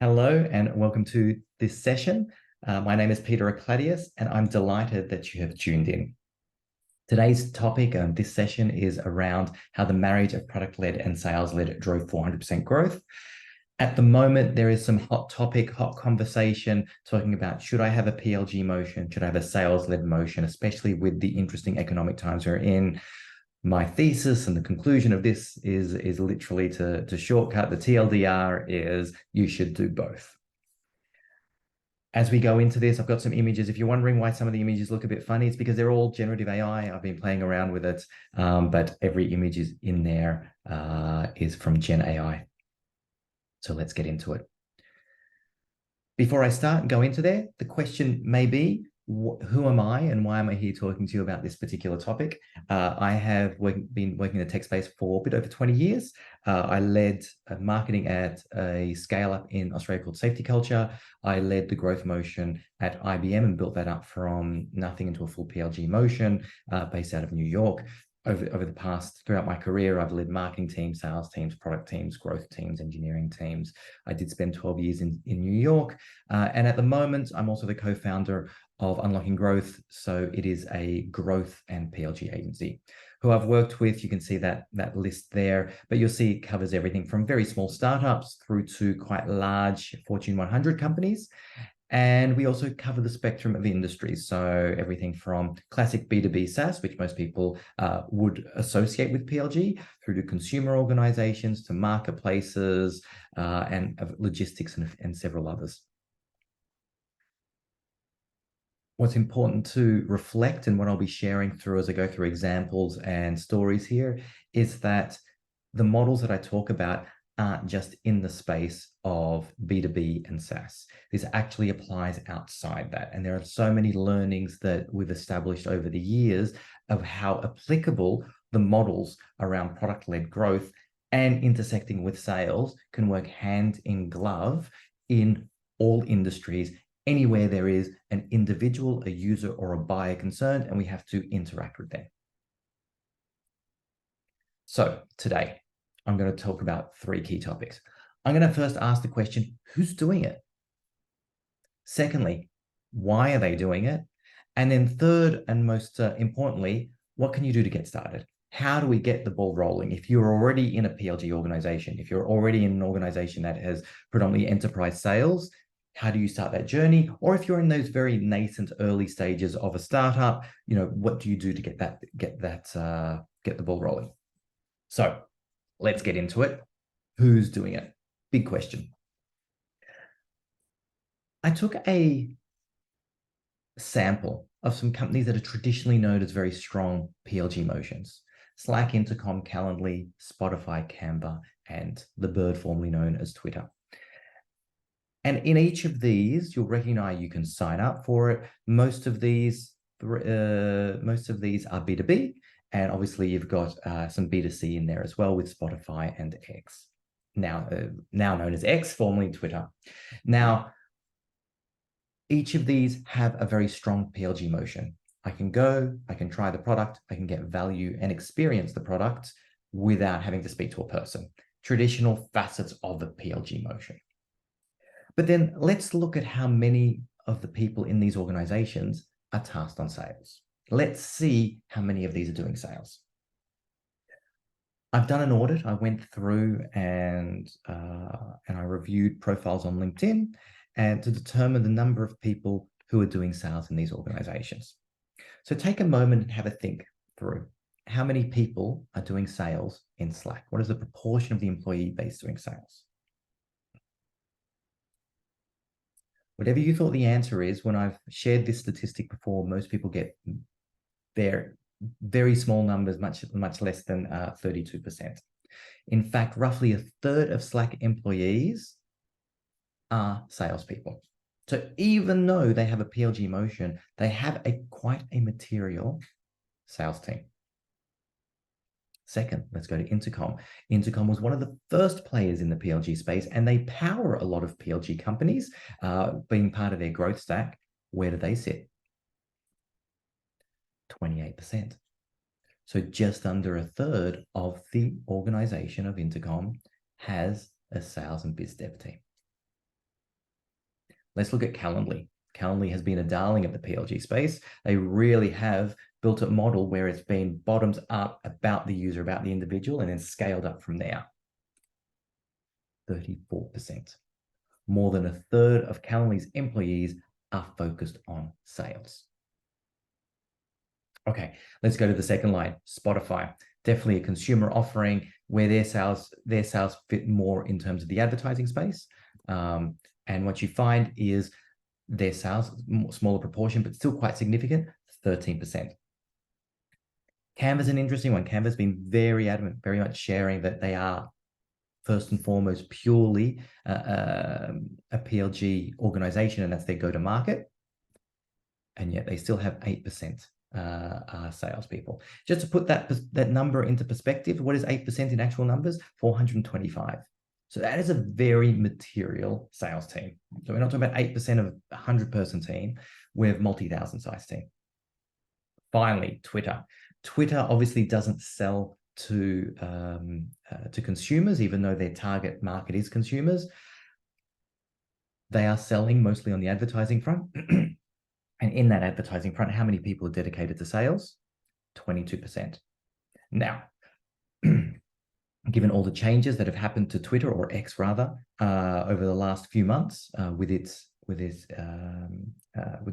Hello and welcome to this session. My name is Peter Ikladious and I'm delighted that you have tuned in. Today's topic on this session is around how the marriage of product-led and sales-led drove 400% growth. At the moment, there is some hot topic, hot conversation talking about, should I have a PLG motion? Should I have a sales-led motion, especially with the interesting economic times we're in? My thesis and the conclusion of this is literally to shortcut the TLDR is you should do both. As we go into this, I've got some images. If you're wondering why some of the images look a bit funny, it's because they're all generative AI. I've been playing around with it, but every image is in there is from Gen AI. So let's get into it. Before I start and go into there, the question may be, who am I and why am I here talking to you about this particular topic? I have been working in the tech space for a bit over 20 years. I led marketing at a scale up in Australia called Safety Culture. I led the growth motion at IBM and built that up from nothing into a full PLG motion based out of New York. Throughout my career, I've led marketing teams, sales teams, product teams, growth teams, engineering teams. I did spend 12 years in New York. And at the moment, I'm also the co-founder of Unlocking Growth. So it is a growth and PLG agency who I've worked with. You can see that list there, but you'll see it covers everything from very small startups through to quite large Fortune 100 companies. And we also cover the spectrum of industries. So everything from classic B2B SaaS, which most people would associate with PLG, through to consumer organizations, to marketplaces, and logistics and several others. What's important to reflect, and what I'll be sharing through as I go through examples and stories here, is that the models that I talk about aren't just in the space of B2B and SaaS. This actually applies outside that. And there are so many learnings that we've established over the years of how applicable the models around product-led growth and intersecting with sales can work hand in glove in all industries, anywhere there is an individual, a user, or a buyer concerned, and we have to interact with them. So today, I'm going to talk about three key topics. I'm going to first ask the question, who's doing it? Secondly, why are they doing it? And then third, and most importantly, what can you do to get started? How do we get the ball rolling? If you're already in a PLG organization, if you're already in an organization that has predominantly enterprise sales, how do you start that journey? Or if you're in those very nascent early stages of a startup, what do you do to get the ball rolling? So let's get into it. Who's doing it? Big question. I took a sample of some companies that are traditionally known as very strong PLG motions: Slack, Intercom, Calendly, Spotify, Canva, and the bird formerly known as Twitter. And in each of these, you'll recognize you can sign up for it. Most of these are B2B, and obviously you've got some B2C in there as well with Spotify and X, now known as X, formerly Twitter. Now, each of these have a very strong PLG motion. I can try the product, I can get value and experience the product without having to speak to a person. Traditional facets of the PLG motion. But then let's look at how many of the people in these organizations are tasked on sales. Let's see how many of these are doing sales. I've done an audit. I went through and I reviewed profiles on LinkedIn and to determine the number of people who are doing sales in these organizations. So take a moment and have a think through how many people are doing sales in Slack. What is the proportion of the employee base doing sales? Whatever you thought the answer is, when I've shared this statistic before, most people get their very small numbers, much less than 32%. In fact, roughly a third of Slack employees are salespeople. So even though they have a PLG motion, they have quite a material sales team. Second, let's go to Intercom. Intercom was one of the first players in the PLG space, and they power a lot of PLG companies, being part of their growth stack. Where do they sit? 28%. So just under a third of the organization of Intercom has a sales and biz dev team. Let's look at Calendly. Calendly has been a darling of the PLG space. They really have built a model where it's been bottoms up about the user, about the individual, and then scaled up from there. 34%. More than a third of Calendly's employees are focused on sales. Okay, let's go to the second line, Spotify. Definitely a consumer offering where their sales fit more in terms of the advertising space. And what you find is their sales, smaller proportion, but still quite significant, 13%. Canva's an interesting one. Canva's been very adamant, very much sharing that they are first and foremost purely a PLG organization, and that's their go-to-market. And yet they still have 8% salespeople. Just to put that number into perspective, what is 8% in actual numbers? 425. So that is a very material sales team. So we're not talking about 8% of a 100-person team. We're a multi-thousand size team. Finally, Twitter. Twitter obviously doesn't sell to consumers, even though their target market is consumers. They are selling mostly on the advertising front. And in that advertising front, how many people are dedicated to sales? 22%. Now, given all the changes that have happened to Twitter, or X rather, over the last few months, with the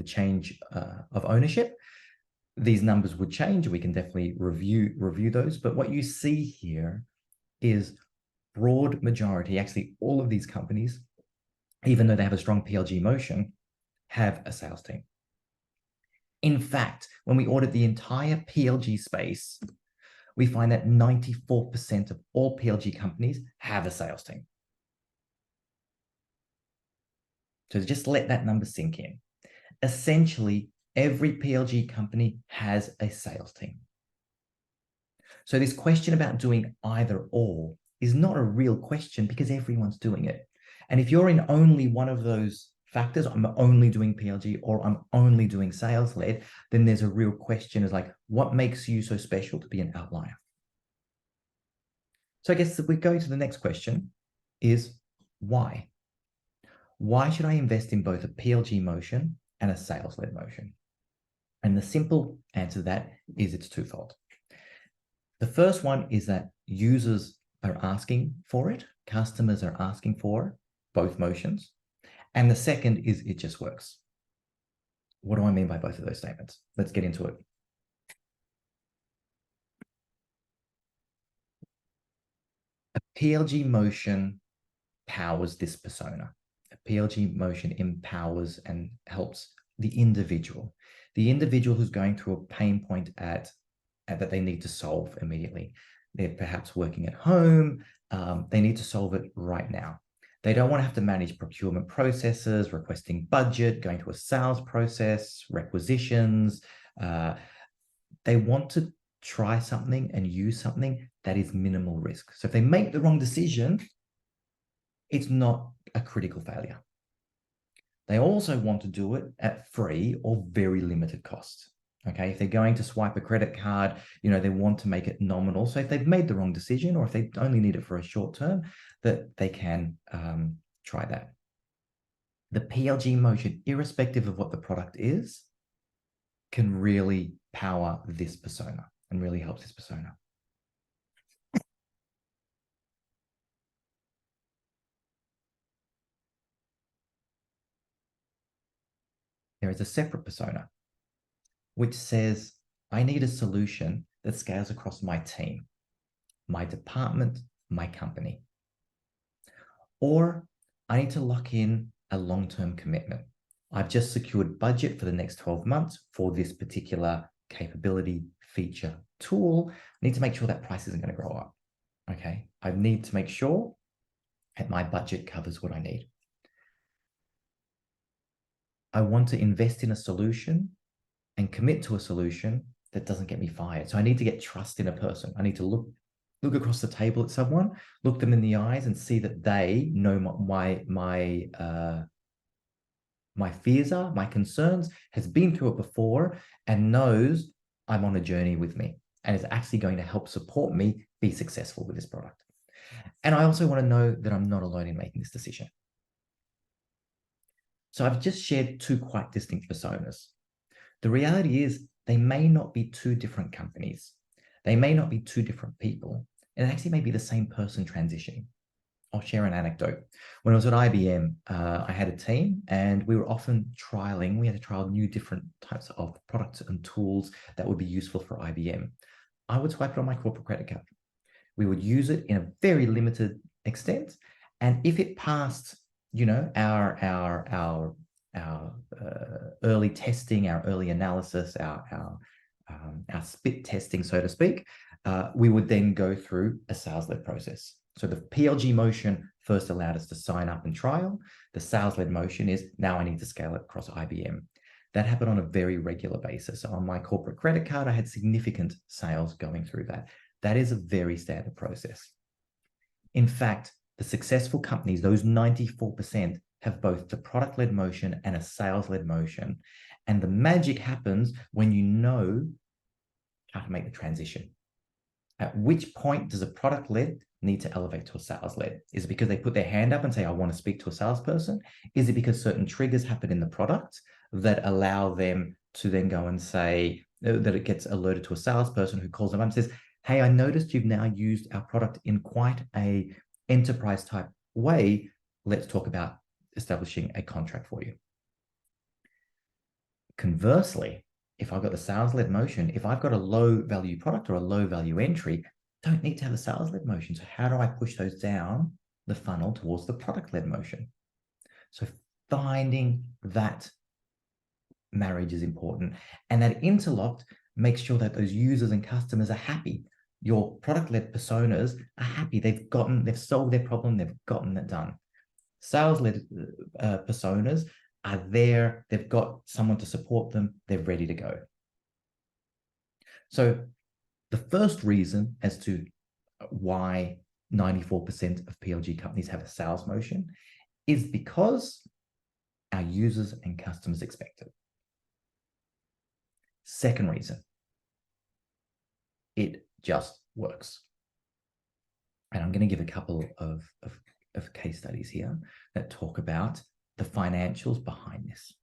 change of ownership, these numbers would change. We can definitely review those. But what you see here is broad majority, actually all of these companies, even though they have a strong PLG motion, have a sales team. In fact, when we audit the entire PLG space, we find that 94% of all PLG companies have a sales team. So just let that number sink in. Essentially, every PLG company has a sales team. So this question about doing either or is not a real question because everyone's doing it. And if you're in only one of those factors, I'm only doing PLG or I'm only doing sales led, then there's a real question is like, what makes you so special to be an outlier? So I guess if we go to the next question is why? Why should I invest in both a PLG motion and a sales led motion? And the simple answer to that is it's twofold. The first one is that users are asking for it. Customers are asking for both motions. And the second is it just works. What do I mean by both of those statements? Let's get into it. A PLG motion powers this persona. A PLG motion empowers and helps the individual who's going through a pain point that they need to solve immediately. They're perhaps working at home. They need to solve it right now. They don't want to have to manage procurement processes, requesting budget, going through a sales process, requisitions. They want to try something and use something that is minimal risk. So if they make the wrong decision, it's not a critical failure. They also want to do it at free or very limited cost. Okay, if they're going to swipe a credit card, they want to make it nominal. So if they've made the wrong decision or if they only need it for a short term, that they can try that. The PLG motion, irrespective of what the product is, can really power this persona and really helps this persona. There is a separate persona, which says, I need a solution that scales across my team, my department, my company. Or I need to lock in a long-term commitment. I've just secured budget for the next 12 months for this particular capability, feature, tool. I need to make sure that price isn't going to grow up. Okay, I need to make sure that my budget covers what I need. I want to invest in a solution and commit to a solution that doesn't get me fired. So I need to get trust in a person. I need to look across the table at someone, look them in the eyes and see that they know my fears are, my concerns, has been through it before and knows I'm on a journey with me and is actually going to help support me be successful with this product. And I also want to know that I'm not alone in making this decision. So I've just shared two quite distinct personas. The reality is they may not be two different companies. They may not be two different people. It actually may be the same person transitioning. I'll share an anecdote. When I was at IBM, I had a team and we were often trialing. We had to trial new different types of products and tools that would be useful for IBM. I would swipe it on my corporate credit card. We would use it in a very limited extent. And if it passed, our early testing, our early analysis, our spit testing, so to speak, we would then go through a sales-led process. So the PLG motion first allowed us to sign up and trial. The sales-led motion is now I need to scale it across IBM. That happened on a very regular basis. So on my corporate credit card, I had significant sales going through that. That is a very standard process. In fact, the successful companies, those 94%, have both the product-led motion and a sales-led motion. And the magic happens when you know how to make the transition. At which point does a product-led need to elevate to a sales-led? Is it because they put their hand up and say, I want to speak to a salesperson? Is it because certain triggers happen in the product that allow them to then go and say that it gets alerted to a salesperson who calls them up and says, hey, I noticed you've now used our product in quite a enterprise type way. Let's talk about establishing a contract for you. Conversely, if I've got the sales-led motion, if I've got a low-value product or a low-value entry, don't need to have a sales-led motion. So how do I push those down the funnel towards the product-led motion? So finding that marriage is important. And that interlocked makes sure that those users and customers are happy. Your product-led personas are happy. They've solved their problem. They've gotten it done. Sales-led personas are there. They've got someone to support them. They're ready to go. So the first reason as to why 94% of PLG companies have a sales motion is because our users and customers expect it. Second reason, it just works. And I'm going to give a couple of case studies here that talk about the financials behind this.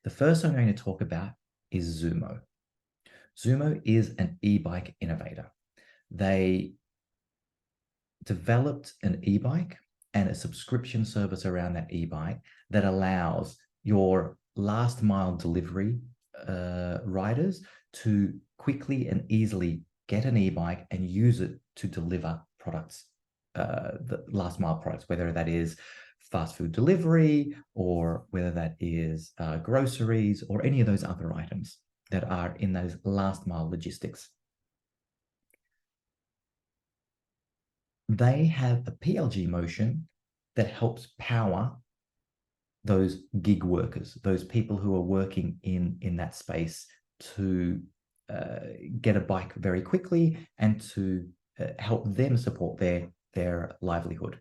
The first I'm going to talk about is Zumo. Zumo is an e-bike innovator. They developed an e-bike and a subscription service around that e-bike that allows your last mile delivery riders to quickly and easily get an e-bike and use it to deliver products, the last mile products, whether that is fast food delivery or whether that is groceries or any of those other items that are in those last mile logistics. They have a PLG motion that helps power those gig workers, those people who are working in that space to get a bike very quickly and to help them support their livelihood.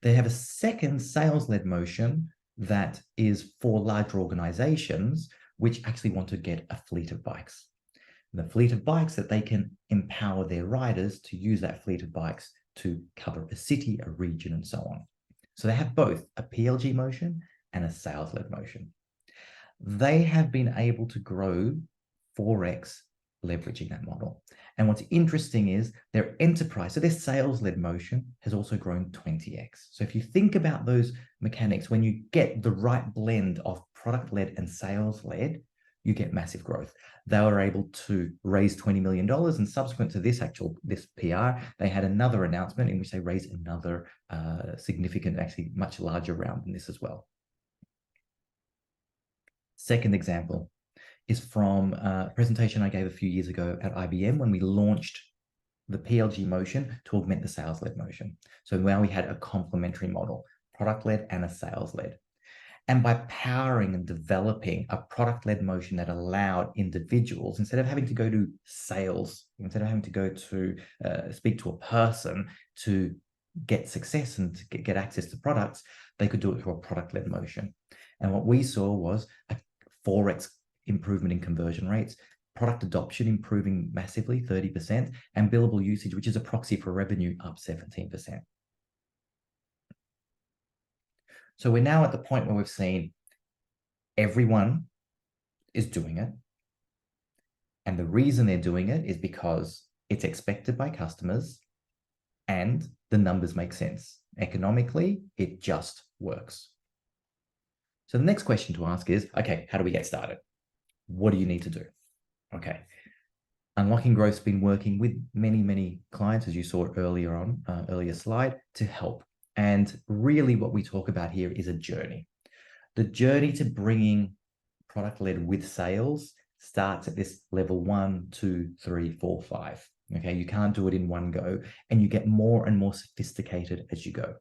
They have a second sales-led motion that is for larger organizations which actually want to get a fleet of bikes. The fleet of bikes that they can empower their riders to use that fleet of bikes to cover a city, a region, and so on. So they have both a PLG motion and a sales-led motion. They have been able to grow 4x leveraging that model. And what's interesting is their enterprise, so their sales-led motion has also grown 20x. So if you think about those mechanics, when you get the right blend of product-led and sales-led, you get massive growth. They were able to raise $20 million, and subsequent to this PR, they had another announcement in which they raised another significant, actually much larger round than this as well. Second example is from a presentation I gave a few years ago at IBM when we launched the PLG motion to augment the sales-led motion. So now we had a complementary model, product-led and a sales-led. And by powering and developing a product-led motion that allowed individuals, instead of having to go to sales, instead of having to go to speak to a person to get success and to get access to products, they could do it through a product-led motion. And what we saw was a 4x improvement in conversion rates, product adoption improving massively, 30%, and billable usage, which is a proxy for revenue, up 17%. So we're now at the point where we've seen everyone is doing it. And the reason they're doing it is because it's expected by customers and the numbers make sense. Economically, it just works. So the next question to ask is, okay, how do we get started? What do you need to do? Okay. Unlocking Growth's been working with many, many clients, as you saw earlier on, earlier slide, to help. And really what we talk about here is a journey. The journey to bringing product-led with sales starts at this level 1, 2, 3, 4, 5. Okay, you can't do it in one go, and you get more and more sophisticated as you go.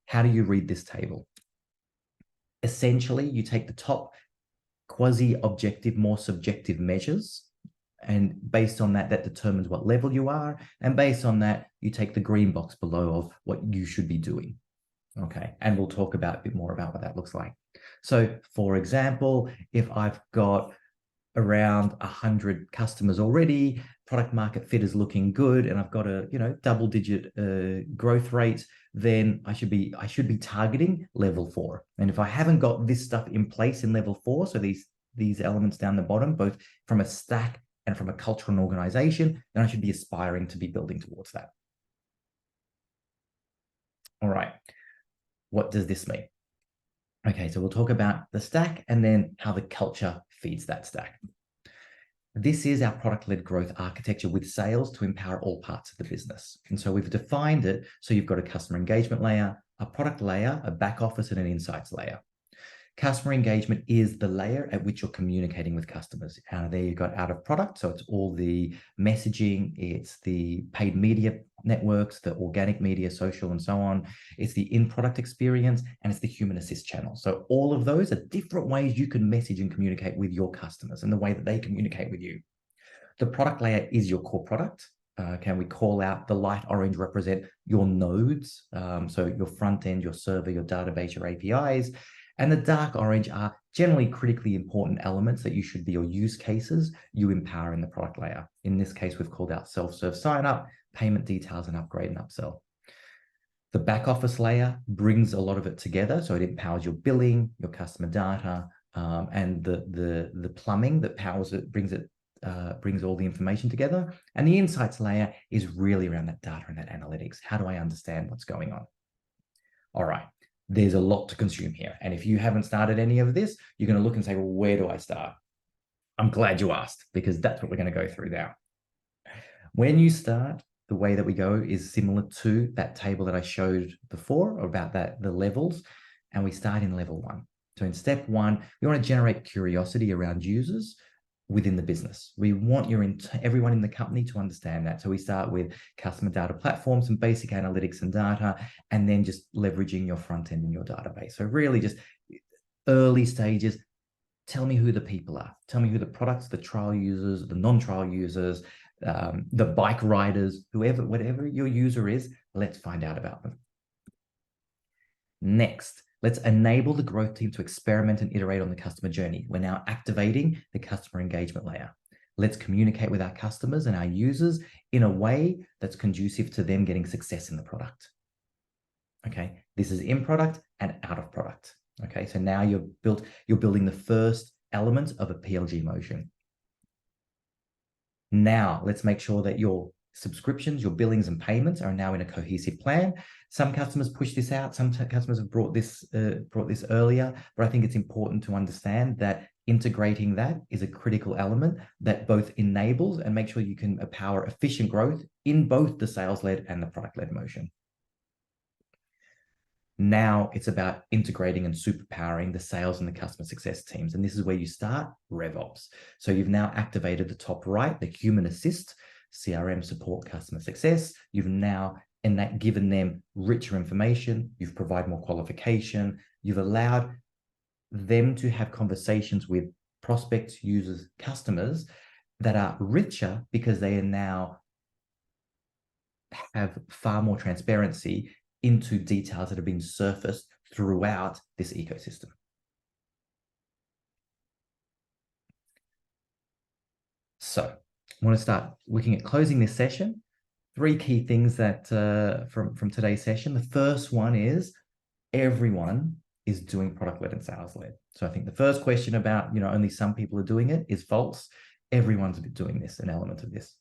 How do you read this table? Essentially, you take the top quasi-objective, more subjective measures, and based on that, that determines what level you are, and based on that, you take the green box below of what you should be doing. Okay, and we'll talk about a bit more about what that looks like. So, for example, if I've got around 100 customers already, product market fit is looking good, and I've got a double-digit growth rate, then I should be targeting level 4. And if I haven't got this stuff in place in level 4, so these elements down the bottom, both from a stack and from a culture and organization, then I should be aspiring to be building towards that. All right. What does this mean? Okay, so we'll talk about the stack and then how the culture feeds that stack. This is our product-led growth architecture with sales to empower all parts of the business. And so we've defined it so you've got a customer engagement layer, a product layer, a back office, and an insights layer. Customer engagement is the layer at which you're communicating with customers. There you've got out of product. So it's all the messaging, it's the paid media networks, the organic media, social, and so on. It's the in-product experience, and it's the human assist channel. So all of those are different ways you can message and communicate with your customers and the way that they communicate with you. The product layer is your core product. Can we call out the light orange represent your nodes? So your front end, your server, your database, your APIs. And the dark orange are generally critically important elements that you should be, or use cases you empower in the product layer. In this case, we've called out self-serve sign-up, payment details, and upgrade and upsell. The back office layer brings a lot of it together. So it empowers your billing, your customer data, and the plumbing that powers it, brings all the information together. And the insights layer is really around that data and that analytics. How do I understand what's going on? All right. There's a lot to consume here. And if you haven't started any of this, you're going to look and say, well, where do I start? I'm glad you asked, because that's what we're going to go through now. When you start, the way that we go is similar to that table that I showed before about the levels, and we start in level 1. So in step 1, we want to generate curiosity around users within the business. We want everyone in the company to understand that. So we start with customer data platforms, some basic analytics and data, and then just leveraging your front end in your database. So really just early stages, tell me who the people are. Tell me who the products, the trial users, the non-trial users, the bike riders, whatever your user is, let's find out about them. Next, let's enable the growth team to experiment and iterate on the customer journey. We're now activating the customer engagement layer. Let's communicate with our customers and our users in a way that's conducive to them getting success in the product. Okay, this is in product and out of product. Okay, so now you're building the first element of a PLG motion. Now let's make sure that your subscriptions, your billings and payments are now in a cohesive plan. Some customers push this out. Some customers have brought this earlier, but I think it's important to understand that integrating that is a critical element that both enables and makes sure you can power efficient growth in both the sales-led and the product-led motion. Now it's about integrating and superpowering the sales and the customer success teams. And this is where you start RevOps. So you've now activated the top right, the human assist, CRM support, customer success. You've now given them richer information. You've provided more qualification. You've allowed them to have conversations with prospects, users, customers that are richer because they are now have far more transparency into details that have been surfaced throughout this ecosystem. So I want to start looking at closing this session. 3 key things that from today's session. The first one is everyone is doing product-led and sales-led. So I think the first question about, only some people are doing it is false. Everyone's doing this, an element of this.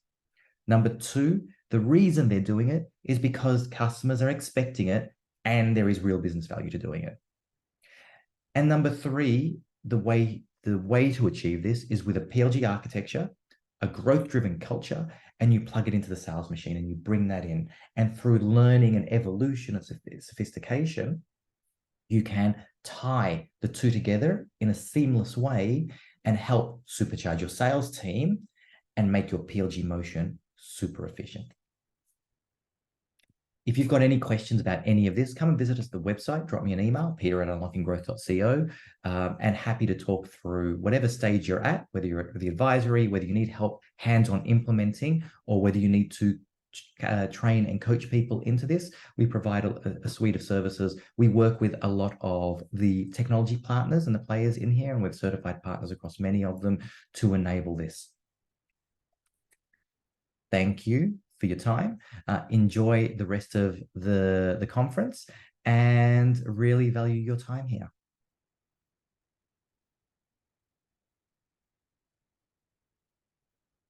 Number two, the reason they're doing it is because customers are expecting it and there is real business value to doing it. And number three, the way to achieve this is with a PLG architecture, a growth-driven culture, and you plug it into the sales machine and you bring that in. And through learning and evolution of sophistication, you can tie the two together in a seamless way and help supercharge your sales team and make your PLG motion super efficient. If you've got any questions about any of this, come and visit us at the website, drop me an email, peter@unlockinggrowth.co, and happy to talk through whatever stage you're at, whether you're at the advisory, whether you need help hands-on implementing, or whether you need to train and coach people into this. We provide a suite of services. We work with a lot of the technology partners and the players in here, and we've certified partners across many of them to enable this. Thank you for your time. Enjoy the rest of the conference and really value your time here.